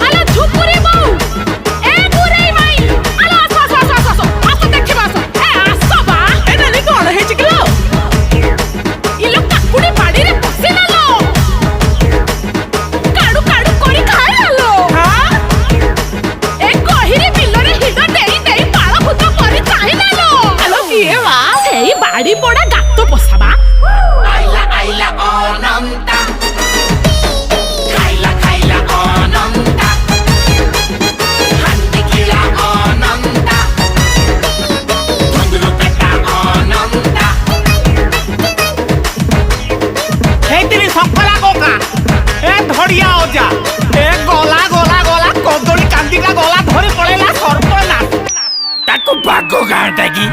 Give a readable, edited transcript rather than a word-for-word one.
আলো ঝুপুরি বউ এ বুড়াই মাই আলো আসো আসো আসো আসো আসো দেখিবা আসো এ আসো বা এ নানি কোন হেচি কিলো ইলো কাকুড়ি বাড়িরে পশিলালো কাড়ু কাড়ু করি খাইলালো হ্যাঁ এ গহিরি বিলরে হিড দেই দেই পাଳ ভূত করে চাইলালো আলো কিয়ে মা সেই বাড়ি পড়া গাত পসাবা আইলা আইলা অনন্তা খাইলা খাইলা অনন্তা হান্দি খিলা অনন্তা ঘুঙ্গুরু পেটা অনন্তা হেইতিনি সকলা কোকা এ ধড়িয়া অজা এ গলা গলা গলা কদলি কান্দিটা গলা ধরি পড়েলা সর্বনাশ তাকু বাগো গাঁটা কি